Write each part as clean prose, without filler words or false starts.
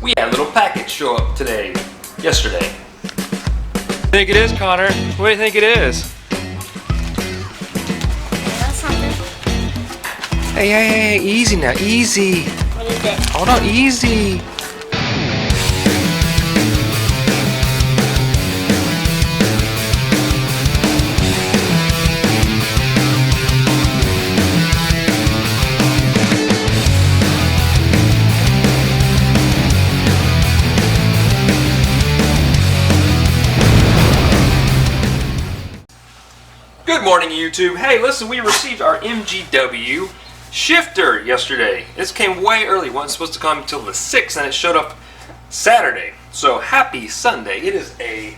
We had a little package show up yesterday. What do you think it is, Connor? What do you think it is? That's something. Hey, easy now, easy. What is it? Hold on, easy. Good morning, YouTube. Hey, listen, we received our MGW shifter yesterday. This came way early. It wasn't supposed to come until the 6th, and it showed up Saturday. So happy Sunday. It is a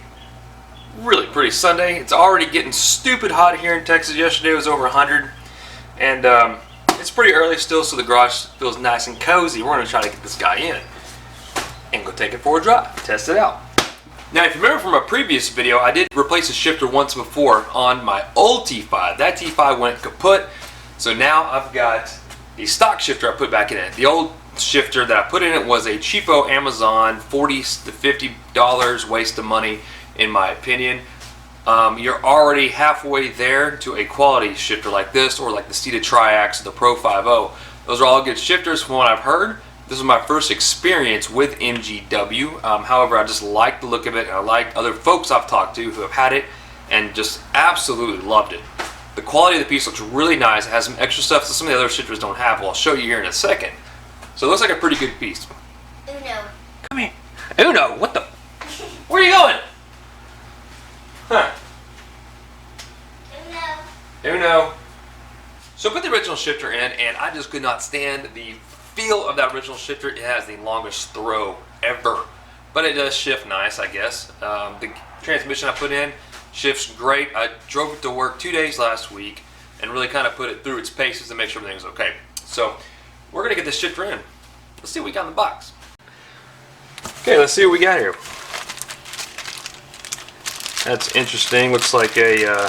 really pretty Sunday. It's already getting stupid hot here in Texas. Yesterday was over 100, and it's pretty early still, so the garage feels nice and cozy. We're going to try to get this guy in and go take it for a drive, test it out. Now, if you remember from a previous video, I did replace a shifter once before on my old T5. That T5 went kaput, so now I've got the stock shifter I put back in it. The old shifter that I put in it was a cheapo Amazon, $40 to $50 waste of money, in my opinion. You're already halfway there to a quality shifter like this, or like the Steeda Triax or the Pro 5.0. Those are all good shifters from what I've heard. This is my first experience with MGW. However, I just like the look of it, and I like other folks I've talked to who have had it and just absolutely loved it. The quality of the piece looks really nice. It has some extra stuff that some of the other shifters don't have. Well, I'll show you here in a second. So it looks like a pretty good piece. Uno. Come here. Uno, what the? Where are you going? Huh. Uno. So I put the original shifter in, and I just could not stand the feel of that original shifter. It has the longest throw ever, but it does shift nice, I guess. The transmission I put in shifts great. I drove it to work 2 days last week and really kind of put it through its paces to make sure everything's okay. So we're gonna get this shifter in. Let's see what we got in the box. Okay, let's see what we got here. That's interesting. Looks like a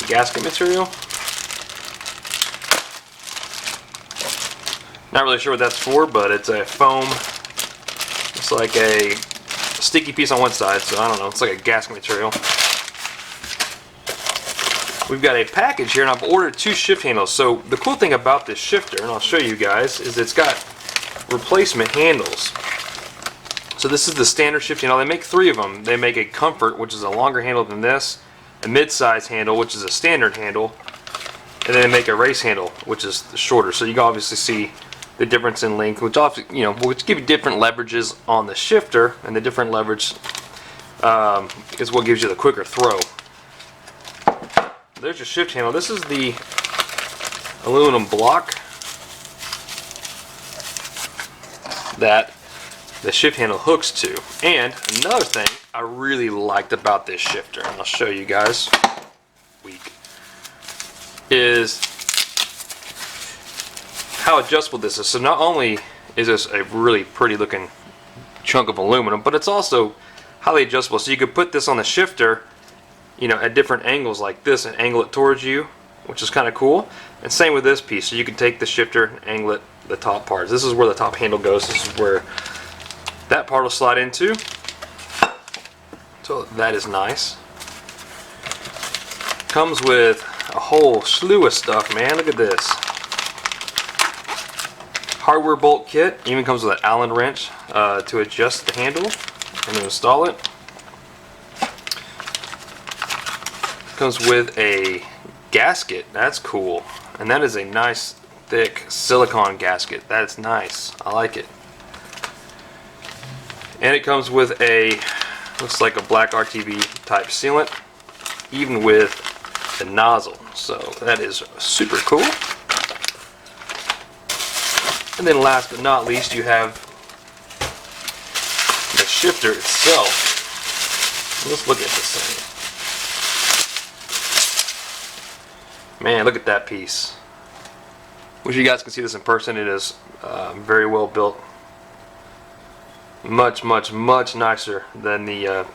gasket material. Not really sure what that's for, but it's a foam. It's like a sticky piece on one side, so I don't know. It's like a gasket material. We've got a package here, and I've ordered 2 shift handles. So the cool thing about this shifter, and I'll show you guys, is it's got replacement handles. So this is the standard shift handle. They make 3 of them. They make a Comfort, which is a longer handle than this, a mid-size handle, which is a standard handle, and then they make a race handle, which is shorter. So you can obviously see the difference in length, which which give you different leverages on the shifter, and the different leverage is what gives you the quicker throw. There's your shift handle. This is the aluminum block that the shift handle hooks to. And another thing I really liked about this shifter, and I'll show you guys, is how adjustable this is. So not only is this a really pretty looking chunk of aluminum, but it's also highly adjustable. So you could put this on the shifter, at different angles like this, and angle it towards you, which is kind of cool. And same with this piece. So you can take the shifter and angle it the top parts. This is where the top handle goes. This is where that part will slide into. So that is nice. Comes with a whole slew of stuff, man. Look at this. Hardware bolt kit. Even comes with an Allen wrench to adjust the handle and install it. Comes with a gasket. That's cool. And that is a nice thick silicone gasket. That's nice. I like it. And it comes with a, looks like a black RTV type sealant, even with the nozzle. So that is super cool. And then last but not least, you have the shifter itself. Let's look at this thing. Man, look at that piece. Wish you guys can see this in person. It is very well built. Much nicer than the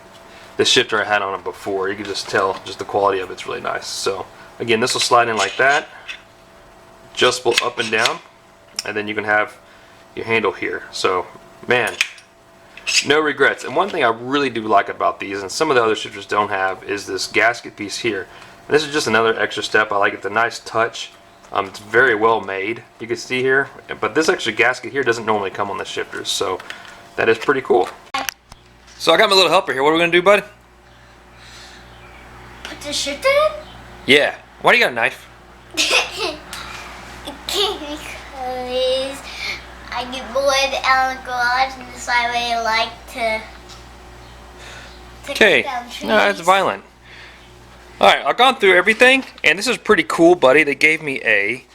shifter I had on it before. You can just tell just the quality of it's really nice. So again, this will slide in like that, adjustable up and down, and then you can have your handle here. So, man, no regrets. And one thing I really do like about these, and some of the other shifters don't have, is this gasket piece here. And this is just another extra step. I like it. It's a nice touch. It's very well made, you can see here. But this extra gasket here doesn't normally come on the shifters, so that is pretty cool. So I got my little helper here. What are we gonna do, bud? Put the shifter in? Yeah. Why do you got a knife? Because I get bored out in the garage and this way I like to Okay. cut down trees. No, that's violent. Alright, I've gone through everything, and this is pretty cool, buddy. They gave me a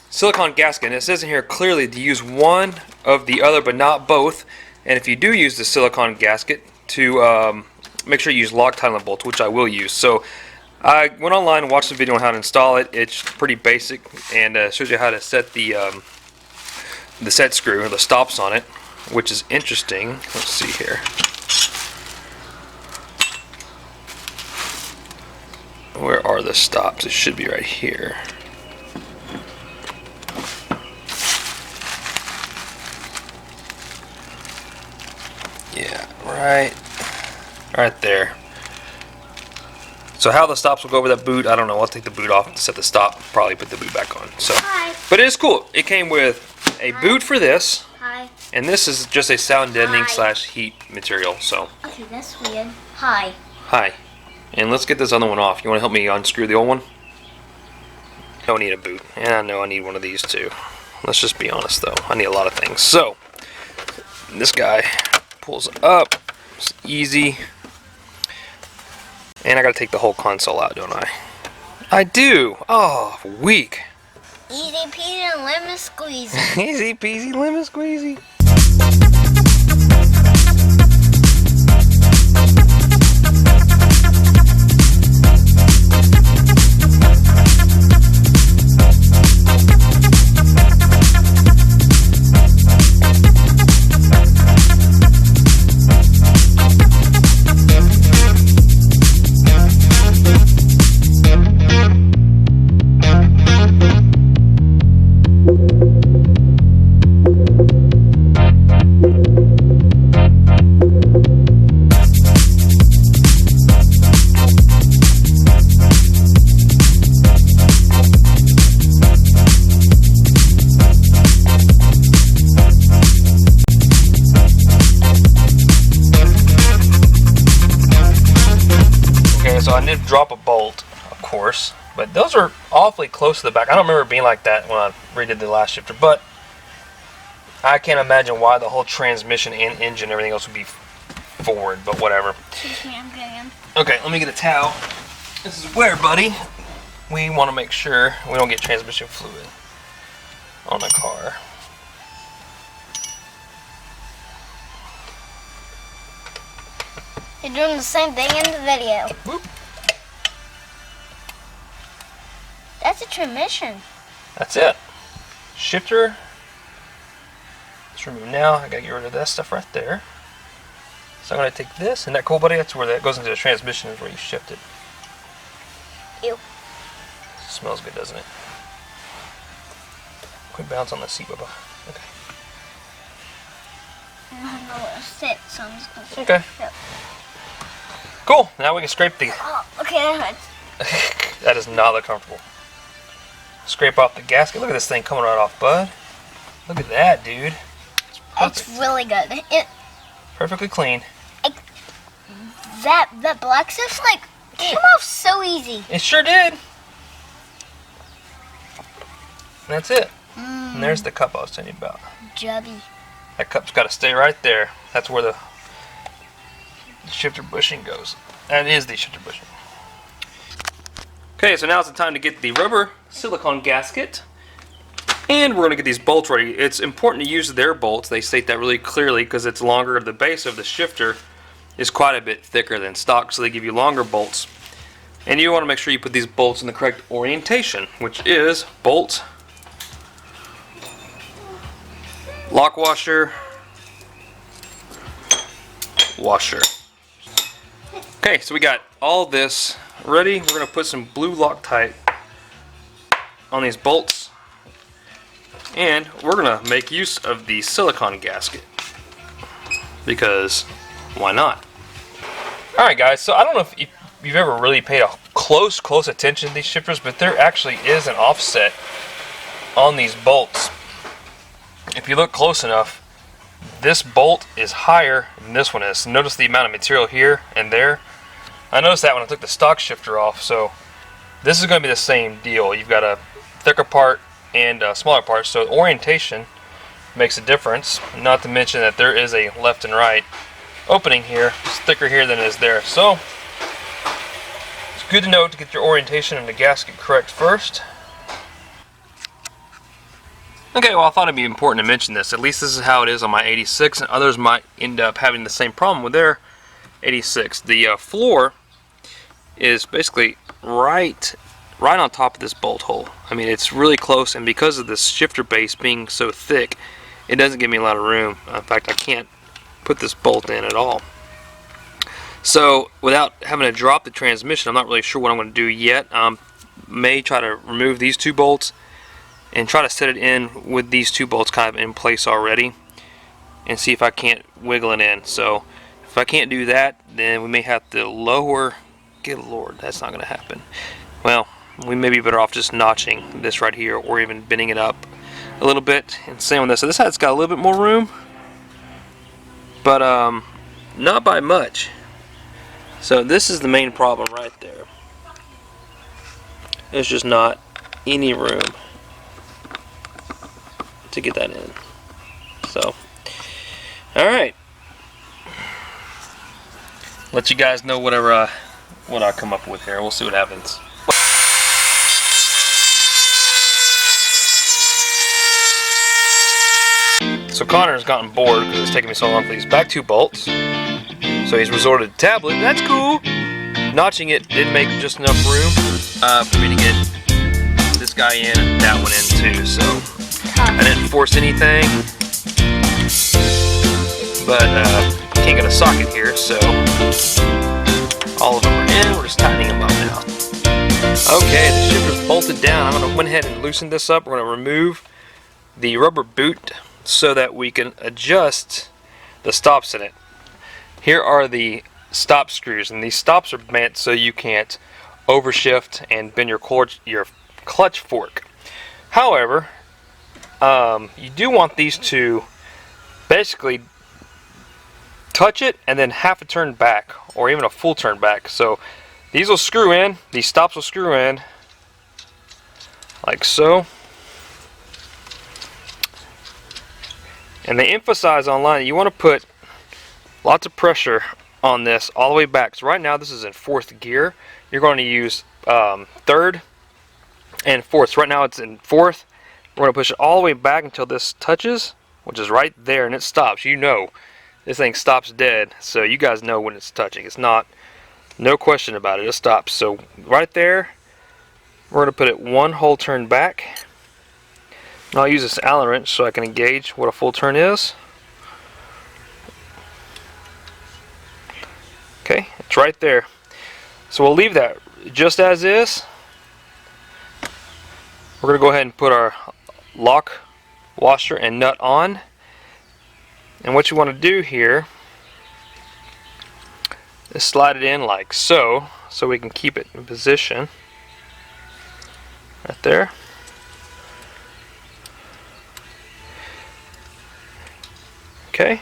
silicone gasket, and it says in here clearly to use one of the other, but not both. And if you do use the silicone gasket, to make sure you use Loctite bolts, which I will use. So I went online and watched the video on how to install it. It's pretty basic, and shows you how to set the set screw or the stops on it, which is interesting. Let's see here. Where are the stops? It should be right here. Yeah, right there. So how the stops will go over that boot, I don't know. I'll take the boot off to set the stop, probably put the boot back on. So, Hi. but it is cool. It came with a boot for this, Hi. and this is just a sound deadening Hi. / heat material. So, Okay, that's weird. Hi. hi. And let's get this other one off. You want to help me unscrew the old one? Don't need a boot. And I know I need one of these too. Let's just be honest though. I need a lot of things. So, this guy pulls up. It's easy. And I gotta take the whole console out, don't I? I do! Oh, weak. Easy peasy and lemon squeezy. Easy peasy lemon squeezy. So I did drop a bolt, of course, but those are awfully close to the back. I don't remember it being like that when I redid the last shifter, but I can't imagine why the whole transmission and engine and everything else would be forward, but whatever. Excuse me, I'm getting. Okay, let me get a towel. This is where, buddy, we want to make sure we don't get transmission fluid on the car. You're doing the same thing in the video. Whoop. That's a transmission. That's it. Shifter. Let's remove now. I gotta get rid of that stuff right there. So I'm gonna take this, and that cool, buddy? That's where that goes into the transmission, is where you shift it. Ew. Smells good, doesn't it? Quick bounce on the seat, Bubba. Okay. I don't know where to sit, so I'm just gonna sit. Okay. Yep. Cool. Now we can scrape the. Oh, okay, that hurts. That does not look comfortable. Scrape off the gasket. Look at this thing coming right off, bud. Look at that, dude. It's perfect. It's really good. Perfectly clean. That black stuff's like came off so easy. It sure did. And that's it. And there's the cup I was telling you about. Jubby. That cup's got to stay right there. That's where the shifter bushing goes. That is the shifter bushing. Okay, so now it's the time to get the rubber silicone gasket. And we're going to get these bolts ready. It's important to use their bolts. They state that really clearly because it's longer. The base of the shifter is quite a bit thicker than stock, so they give you longer bolts. And you want to make sure you put these bolts in the correct orientation, which is bolt, lock washer, washer. Okay, so we got all this ready. We're going to put some blue Loctite on these bolts. And we're gonna make use of the silicone gasket, because why not? Alright guys, so I don't know if you've ever really paid a close attention to these shifters, but there actually is an offset on these bolts. If you look close enough, this bolt is higher than this one is. Notice the amount of material here and there. I noticed that when I took the stock shifter off, so this is going to be the same deal. You've got a thicker part and a smaller part, so orientation makes a difference. Not to mention that there is a left and right opening here. It's thicker here than it is there. So it's good to know to get your orientation and the gasket correct first. Okay, well I thought it'd be important to mention this. At least this is how it is on my 86, and others might end up having the same problem with their 86. The floor is basically right on top of this bolt hole. I mean, it's really close, and because of this shifter base being so thick, it doesn't give me a lot of room. In fact, I can't put this bolt in at all. So without having to drop the transmission, I'm not really sure what I'm going to do yet. May try to remove these two bolts and try to set it in with these two bolts kind of in place already, and see if I can't wiggle it in. So if I can't do that, then we may have to lower. Good Lord, that's not going to happen. Well, we may be better off just notching this right here, or even bending it up a little bit. And same with this. So this side's got a little bit more room, but not by much. So this is the main problem right there. There's just not any room to get that in. So, alright. Let you guys know whatever what I come up with here. We'll see what happens. So Connor's gotten bored because it's taking me so long for these back two bolts. So he's resorted to tablet. That's cool. Notching it did make just enough room for me to get this guy in and that one in too. So I didn't force anything, but can't get a socket here, so all of them are in. We're just tightening them up now. Okay, the shifter's bolted down. I'm going to went ahead and loosen this up. We're going to remove the rubber boot so that we can adjust the stops in it. Here are the stop screws, and these stops are meant so you can't overshift and bend your clutch fork. However, you do want these to basically touch it and then half a turn back, or even a full turn back. So these will screw in, these stops will screw in like so. And they emphasize online, you want to put lots of pressure on this all the way back. So right now this is in 4th gear. You're going to use 3rd and 4th. So right now it's in 4th. We're going to push it all the way back until this touches, which is right there, and it stops. You know this thing stops dead, so you guys know when it's touching. It's not, no question about it, it stops. So right there, we're going to put it one whole turn back. And I'll use this Allen wrench so I can gauge what a full turn is. Okay, it's right there. So we'll leave that just as is. We're going to go ahead and put our lock washer and nut on. And what you want to do here is slide it in like so, so we can keep it in position. Right there. Okay.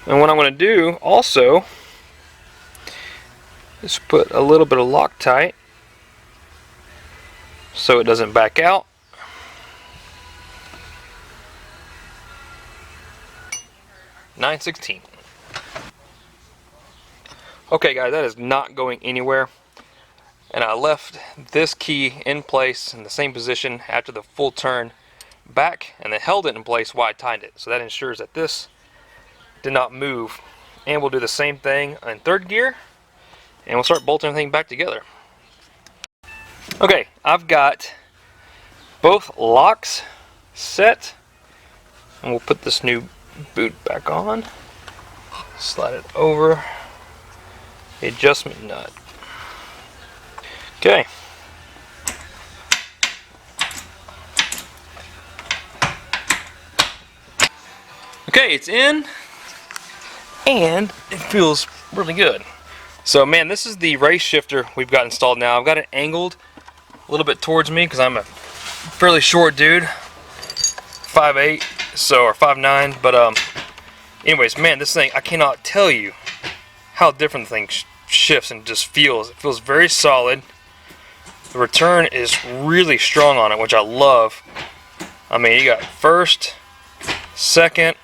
And what I'm going to do also is put a little bit of Loctite so it doesn't back out. .916. Okay guys, that is not going anywhere, and I left this key in place in the same position after the full turn back, and then held it in place while I tightened it. So that ensures that this did not move. And we'll do the same thing in 3rd gear, and we'll start bolting everything back together. Okay, I've got both locks set, and we'll put this new boot back on. Slide it over the adjustment nut. Okay. Okay, it's in, and it feels really good. So man, this is the race shifter we've got installed now. I've got it angled a little bit towards me because I'm a fairly short dude, 5'8", so, or 5'9", but anyways, man, this thing, I cannot tell you how different the thing shifts and just feels. It feels very solid. The return is really strong on it, which I love. I mean, you got first, second,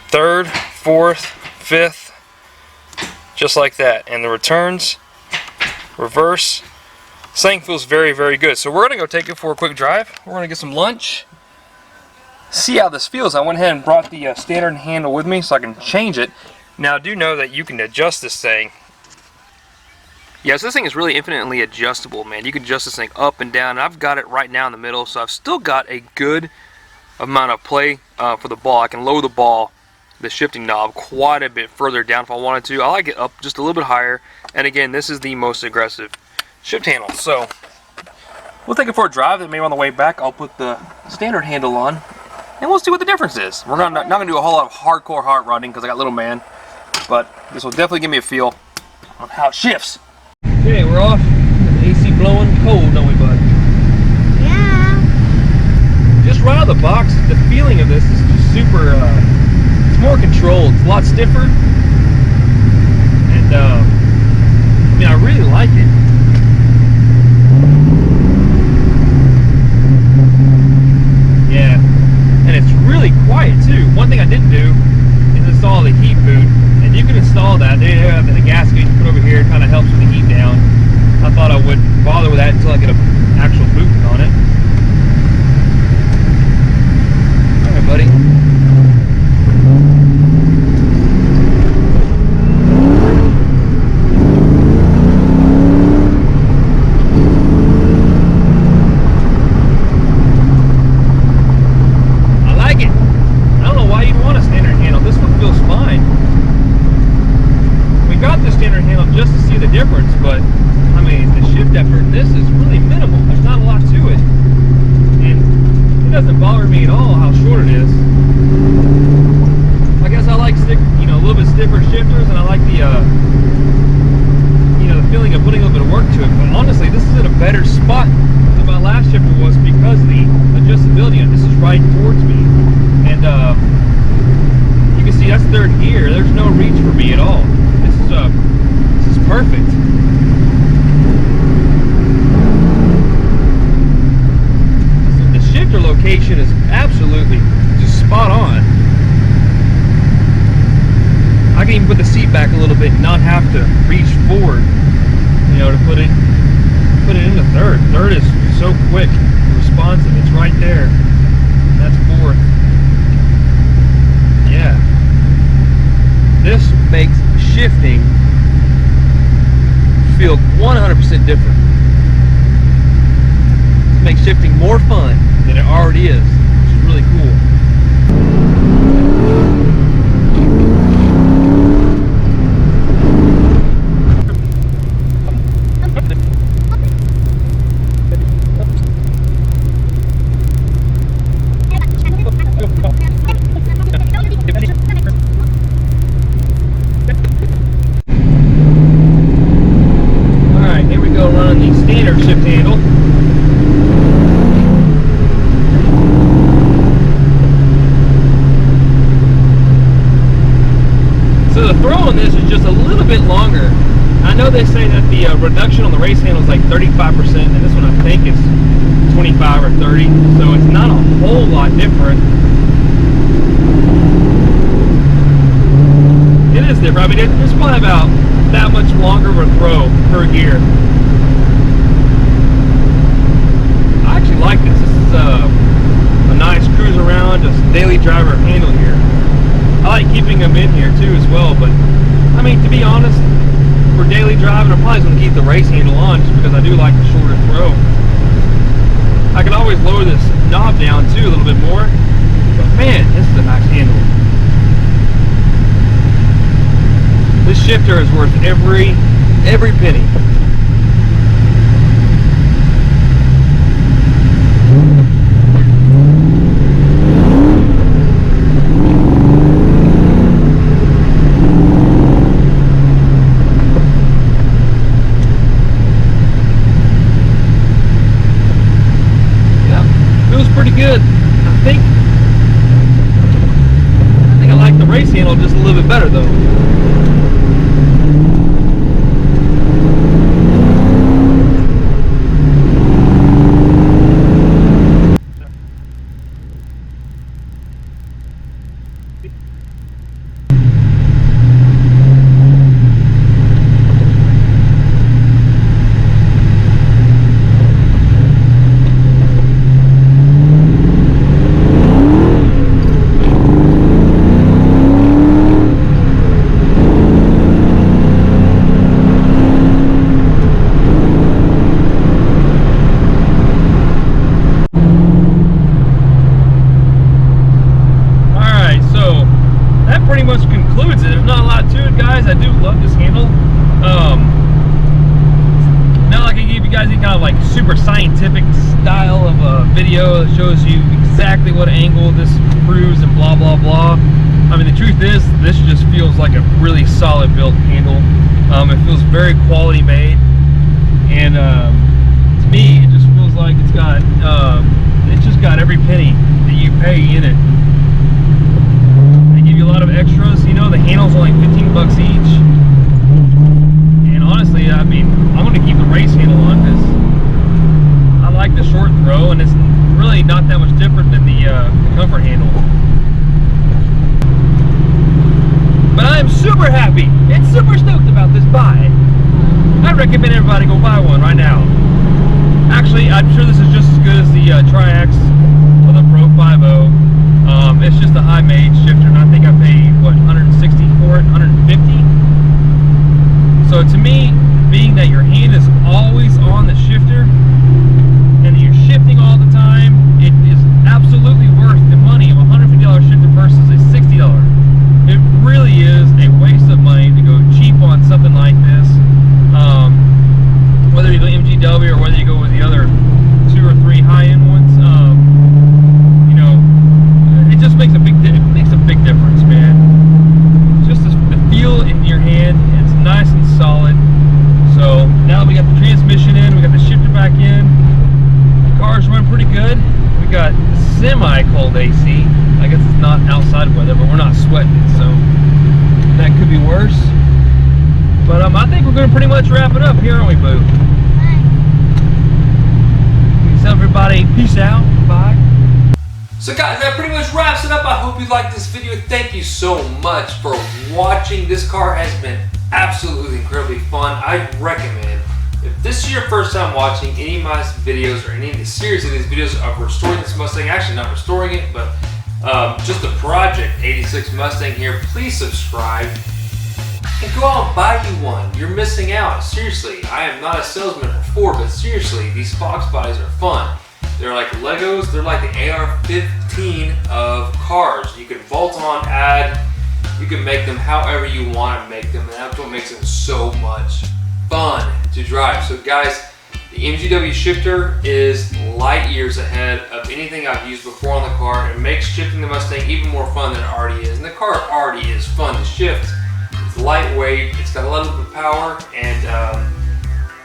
third, fourth, fifth, just like that. And the returns, reverse, this thing feels very, very good. So we're gonna go take it for a quick drive. We're gonna get some lunch, see how this feels. I went ahead and brought the standard handle with me so I can change it. Now, do know that you can adjust this thing. Yeah, so this thing is really infinitely adjustable, man. You can adjust this thing up and down. And I've got it right now in the middle, so I've still got a good amount of play for the ball. I can lower the ball, the shifting knob, quite a bit further down if I wanted to. I like it up just a little bit higher. And again, this is the most aggressive shift handle. So we'll take it for a drive, and maybe on the way back I'll put the standard handle on, and we'll see what the difference is. We're not going to do a whole lot of hardcore hard running because I got little man, but this will definitely give me a feel on how it shifts. Okay, we're off. The AC blowing cold, don't we, bud? Yeah. Just right out of the box, the feeling of this is just super, it's more controlled. It's a lot stiffer. And, I mean, I really like it. Yeah. And it's really quiet, too. One thing I didn't do is install the heat boot. And you can install that. They have the gasket you put over here. It kind of helps with the heat down. I thought I wouldn't bother with that until I get an actual boot on it. Alright, buddy. I like it. I don't know why you'd want a standard handle. This one feels fine. We got the standard handle just to see the difference, but I mean, the shift effort in this is really minimal. There's not a lot to it. And it doesn't bother me at all how short it is. I guess I like a little bit stiffer shifters, and I like the the feeling of putting a little bit of work to it. But honestly, this is in a better spot than my last shifter was because of the adjustability, and this is right towards me. And you can see that's third gear. There's no reach for me at all. This is perfect. The shifter location is absolutely just spot on. I can even put the seat back a little bit and not have to reach forward, to put it into third. Third is so quick, responsive. It's right there. And that's fourth. Yeah. This makes shifting feel 100% different. It makes shifting more fun than it already is, which is really cool. Running the standard shift handle. So the throw on this is just a little bit longer. I know they say that the reduction on the race handle is like 35%, and this one I think is 25 or 30, so it's not a whole lot different. It is different. I mean, it's probably about that much longer of a throw per gear. I actually like this. This is a nice cruise around, just daily driver handle here. I like keeping them in here too as well, but I mean, to be honest, for daily driving, I'm probably going to keep the race handle on just because I do like the shorter throw. I can always lower this knob down too a little bit more, but man, this is a nice handle. This shifter is worth every penny. handle just a little bit better though. Pretty much concludes it. There's not a lot to it, guys. I do love this handle. Not like I gave you guys any kind of like super scientific style of a video that shows you exactly what angle this proves and blah blah blah. I mean, the truth is, this just feels like a really solid built handle. It feels very quality made, and to me, it just feels like it's just got every penny that you pay in it. A lot of extras, you know, the handle's only 15 bucks each, and honestly, I mean, I'm going to keep the race handle on because I like the short throw, and it's really not that much different than the comfort handle. But I'm super happy and super stoked about this buy. I recommend everybody go buy one right now. Actually, I'm sure this is just as good as the Triax or the Pro 5.0. It's just a high-made shifter, and I think I paid, what, 160 for it, 150? So to me, being that your hand is always on the shifter, and you're shifting all the time, it is absolutely worth the money of a $150 shifter versus a $60. It really is a waste of money to go cheap on something like this. Whether you do MGW or whether you go with the other 2 or 3 high-end ones, it just makes a big difference, man. Just the feel in your hand, it's nice and solid. So now that we got the transmission in, we got the shifter back in, the car's running pretty good. We got semi-cold AC. I guess it's not outside weather, but we're not sweating it, so that could be worse. But I think we're going to pretty much wrap it up here, aren't we, Boo? So everybody, peace out. Bye. So guys, that pretty much wraps it up. I hope you liked this video. Thank you so much for watching. This car has been absolutely incredibly fun. I recommend, if this is your first time watching any of my videos or any of the series of these videos of restoring this Mustang, actually not restoring it, but just the Project 86 Mustang here, please subscribe and go out and buy you one. You're missing out. Seriously, I am not a salesman for Ford, but seriously, these Fox bodies are fun. They're like Legos, they're like the AR-15 of cars. You can bolt on, add, you can make them however you want to make them, and that's what makes them so much fun to drive. So guys, the MGW shifter is light years ahead of anything I've used before on the car. It makes shifting the Mustang even more fun than it already is. And the car already is fun to shift. It's lightweight, it's got a lot of power, and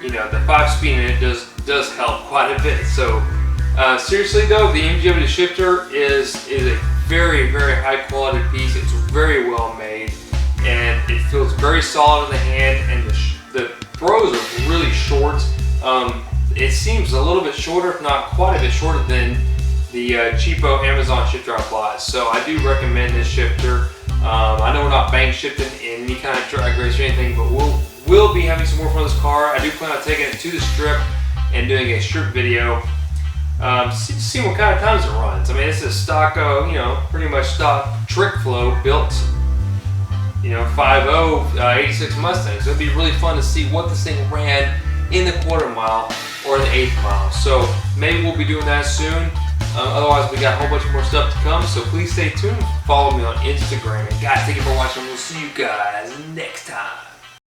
you know, the 5-speed in it does help quite a bit. So seriously though, the MGW shifter is a very, very high quality piece. It's very well made, and it feels very solid in the hand, and the throws are really short. It seems a little bit shorter, if not quite a bit shorter than the cheapo Amazon shifter I bought. So I do recommend this shifter. I know we're not bank shifting in any kind of drag race or anything, but we'll be having some more fun with this car. I do plan on taking it to the strip and doing a strip video. See what kind of times it runs. I mean, it's a stock, you know, pretty much stock trick flow built, you know, 5.0 86 Mustang. So it'd be really fun to see what this thing ran in the quarter mile or the eighth mile. So maybe we'll be doing that soon. Otherwise, we got a whole bunch more stuff to come. So please stay tuned. Follow me on Instagram. And guys, thank you for watching. We'll see you guys next time.